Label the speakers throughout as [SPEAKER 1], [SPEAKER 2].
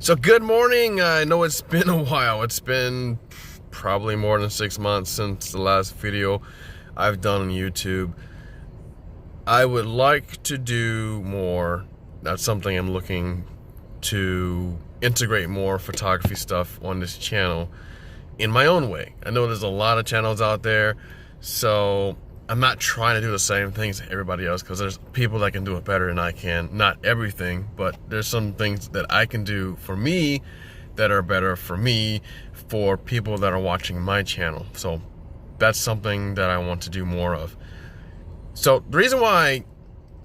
[SPEAKER 1] So good morning. I know it's been a while. It's been probably more than 6 months since the last video I've done on YouTube. I would like to do more. That's something I'm looking to integrate more photography stuff on this channel in my own way. I know there's a lot of channels out there, so I'm not trying to do the same things as everybody else, because there's people that can do it better than I can. Not everything, but there's some things that I can do for me that are better for me, for people that are watching my channel. So that's something that I want to do more of. So the reason why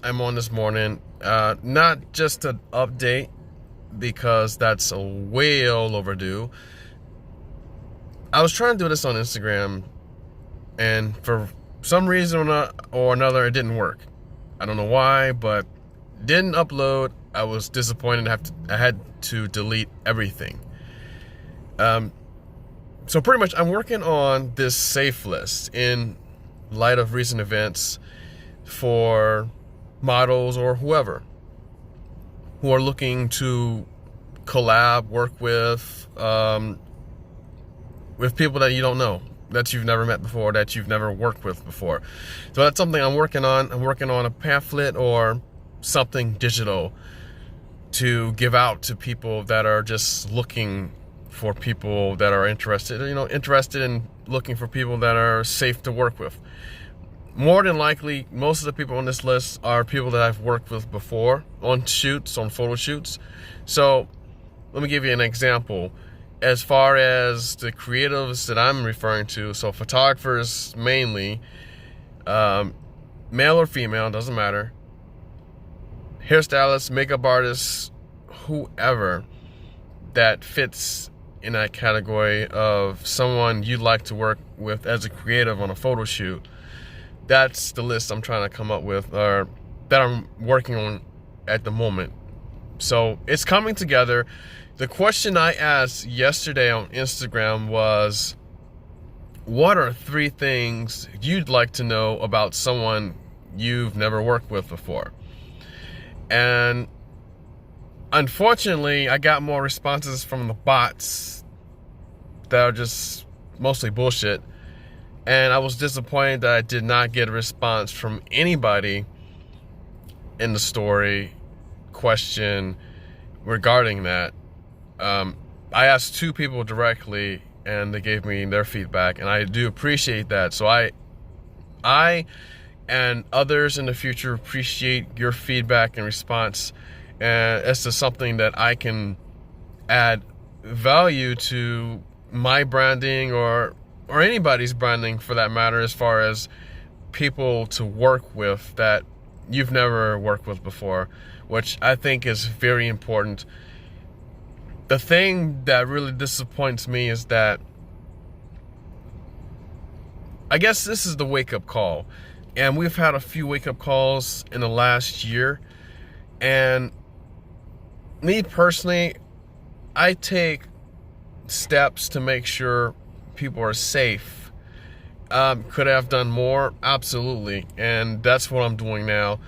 [SPEAKER 1] I'm on this morning, not just an update, because that's a well overdue. I was trying to do this on Instagram, and for some reason or another, it didn't work. I don't know why, but didn't upload. I was disappointed. I had to delete everything. So pretty much I'm working on this Safelist in light of recent events for models or whoever who are looking to collab, work with people that you don't know, that you've never met before, that you've never worked with before. So that's something I'm working on. I'm working on a pamphlet or something digital to give out to people that are just looking for people that are interested in looking for people that are safe to work with. More than likely, most of the people on this list are people that I've worked with before on shoots, on photo shoots. So let me give you an example. As far as the creatives that I'm referring to, so photographers mainly, male or female, doesn't matter, hairstylists, makeup artists, whoever that fits in that category of someone you'd like to work with as a creative on a photo shoot. That's the list I'm trying to come up with, or that I'm working on at the moment. So it's coming together. The question I asked yesterday on Instagram was, what are 3 things you'd like to know about someone you've never worked with before? And unfortunately, I got more responses from the bots that are just mostly bullshit. And I was disappointed that I did not get a response from anybody in the story question regarding that. I asked 2 people directly, and they gave me their feedback, and I do appreciate that. So I and others in the future appreciate your feedback and response, and as to something that I can add value to my branding or anybody's branding for that matter, as far as people to work with that you've never worked with before, which I think is very important. The thing that really disappoints me is that, I guess this is the wake-up call, and we've had a few wake-up calls in the last year, and me personally, I take steps to make sure people are safe. Could I have done more? Absolutely. And that's what I'm doing now.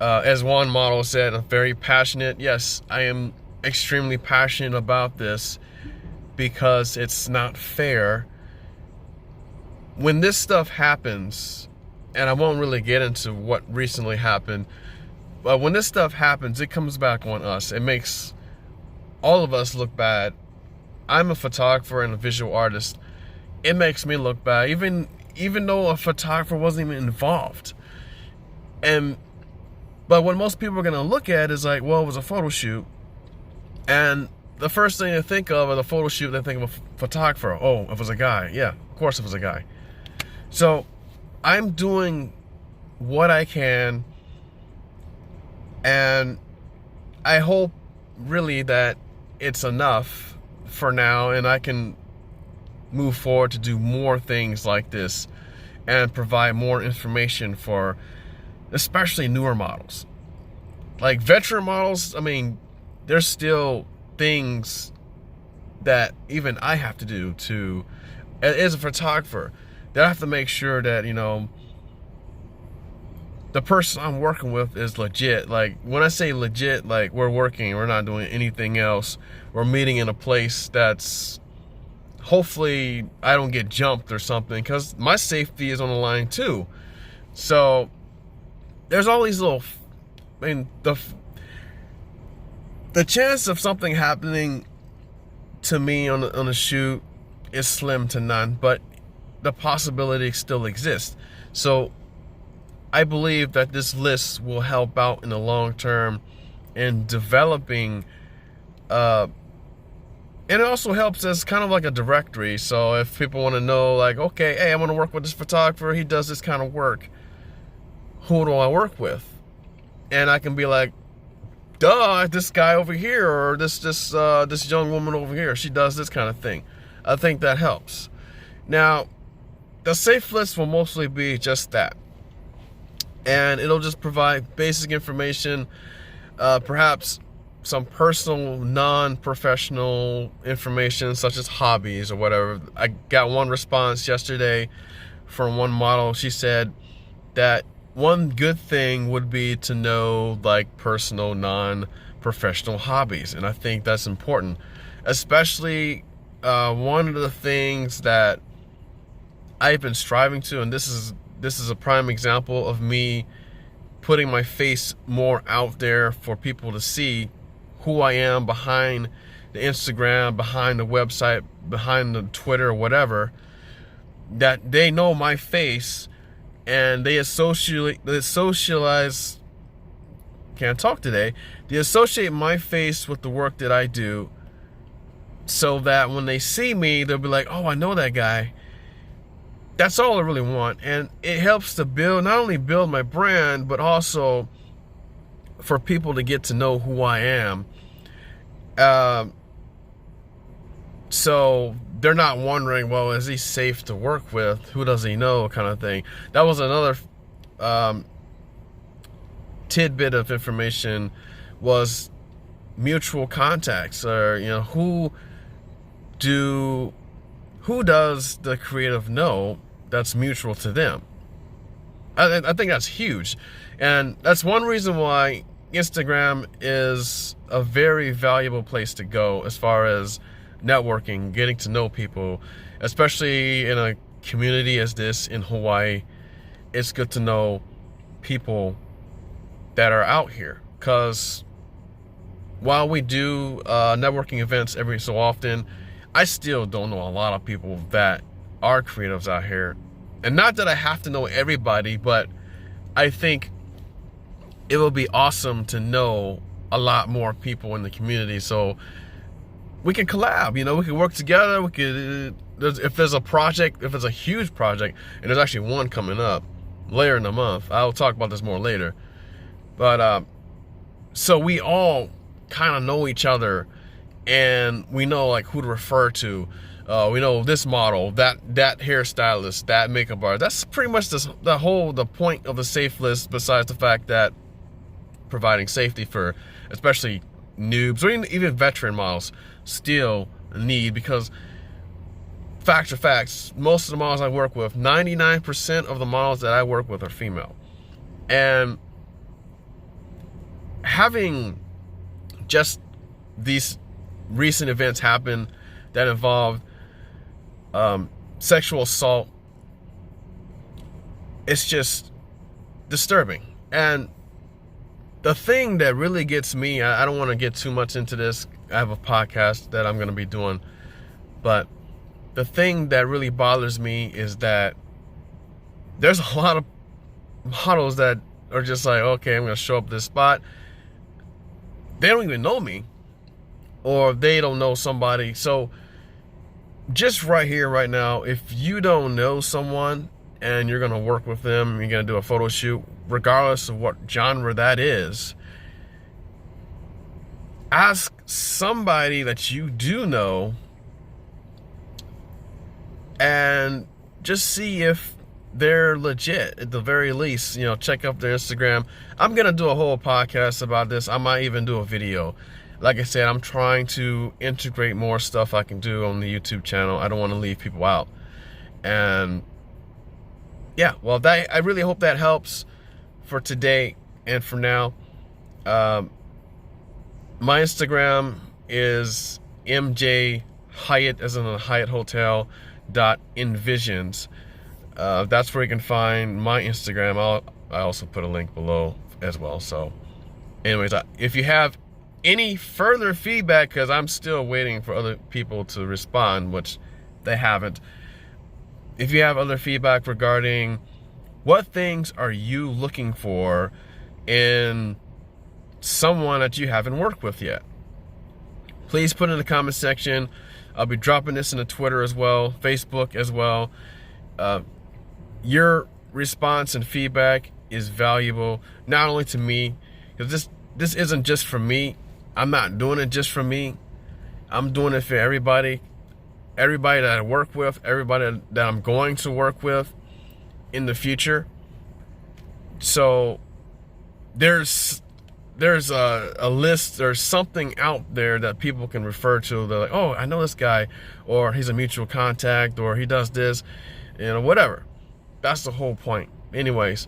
[SPEAKER 1] As one model said, I'm very passionate. Yes, I am extremely passionate about this, because it's not fair when this stuff happens. And I won't really get into what recently happened, but when this stuff happens, it comes back on us. It makes all of us look bad. I'm a photographer and a visual artist. It makes me look bad, even though a photographer wasn't even involved. But what most people are gonna look at is like, well, it was a photo shoot, and the first thing they think of at a photo shoot, they think of a photographer. Oh, it was a guy. Yeah, of course it was a guy. So I'm doing what I can, and I hope really that it's enough for now, and I can move forward to do more things like this and provide more information for especially newer models. Like veteran models, I mean, there's still things that even I have to do to, as a photographer, that I have to make sure that, the person I'm working with is legit. Like, when I say legit, like, we're working, we're not doing anything else. We're meeting in a place that's, hopefully I don't get jumped or something, because my safety is on the line too. So there's all these little, I mean, the chance of something happening to me on a shoot is slim to none, but the possibility still exists. So I believe that this list will help out in the long term in developing, and it also helps as kind of like a directory. So if people want to know, like, okay, hey, I want to work with this photographer, he does this kind of work, who do I work with? And I can be like, duh, this guy over here, or this young woman over here, she does this kind of thing. I think that helps. Now, the Safelist will mostly be just that. And it'll just provide basic information, perhaps some personal, non-professional information, such as hobbies or whatever. I got one response yesterday from one model. She said that one good thing would be to know, like, personal, non-professional hobbies. And I think that's important. Especially one of the things that I've been striving to, and this is a prime example of me putting my face more out there for people to see who I am behind the Instagram, behind the website, behind the Twitter, whatever, that they know my face and they socialize, can't talk today, they associate my face with the work that I do, so that when they see me, they'll be like, oh, I know that guy. That's all I really want. And it helps to build, not only build my brand, but also for people to get to know who I am. So they're not wondering, well, is he safe to work with? Who does he know? Kind of thing. That was another tidbit of information, was mutual contacts, or, you know, who does the creative know that's mutual to them. I think that's huge. And that's one reason why Instagram is a very valuable place to go as far as networking, getting to know people, especially in a community as this in Hawaii. It's good to know people that are out here, because while we do networking events every so often, I still don't know a lot of people that are creatives out here. And not that I have to know everybody, but I think it will be awesome to know a lot more people in the community, so we can collab, you know, we can work together. We could, if there's a project, if it's a huge project, and there's actually one coming up later in the month, I'll talk about this more later. But so we all kind of know each other, and we know, like, who to refer to. We know this model, that hairstylist, that makeup artist. That's pretty much the point of the Safelist, besides the fact that providing safety for especially noobs, or even veteran models still need, because facts are facts. Most of the models I work with, 99% of the models that I work with are female. And having just these recent events happen that involved sexual assault, it's just disturbing. And the thing that really gets me, I don't want to get too much into this, I have a podcast that I'm going to be doing, but the thing that really bothers me is that there's a lot of models that are just like, okay, I'm going to show up at this spot. They don't even know me, or they don't know somebody. So just right here, right now, if you don't know someone and you're going to work with them, you're going to do a photo shoot, regardless of what genre that is, ask somebody that you do know and just see if they're legit. At the very least, you know, check up their Instagram. I'm going to do a whole podcast about this. I might even do a video. Like I said, I'm trying to integrate more stuff I can do on the YouTube channel. I don't want to leave people out. And yeah, well, I really hope that helps for today and for now. My Instagram is MJ Hyatt, as in the Hyatt Hotel, .envisions. That's where you can find my Instagram. I also put a link below as well. So anyways, if you have any further feedback, because I'm still waiting for other people to respond, which they haven't. If you have other feedback regarding what things are you looking for in someone that you haven't worked with yet, please put it in the comment section. I'll be dropping this into Twitter as well, Facebook as well. Your response and feedback is valuable, not only to me, because this isn't just for me. I'm not doing it just for me. I'm doing it for everybody that I work with, everybody that I'm going to work with in the future. So there's a list, there's something out there that people can refer to. They're like, oh, I know this guy, or he's a mutual contact, or he does this, whatever. That's the whole point. Anyways,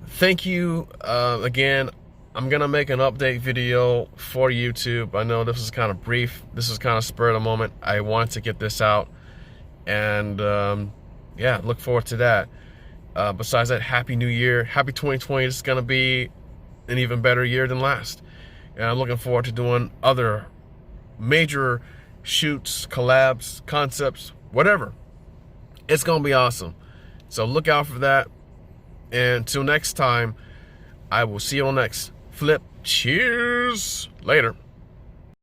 [SPEAKER 1] thank you again. I'm gonna make an update video for YouTube. I know this is kind of brief. This is kind of spur of the moment. I wanted to get this out, and yeah, look forward to that. Besides that, Happy New Year. Happy 2020. This is gonna be an even better year than last. And I'm looking forward to doing other major shoots, collabs, concepts, whatever. It's gonna be awesome. So look out for that. And until next time, I will see you on next flip. Cheers. Later.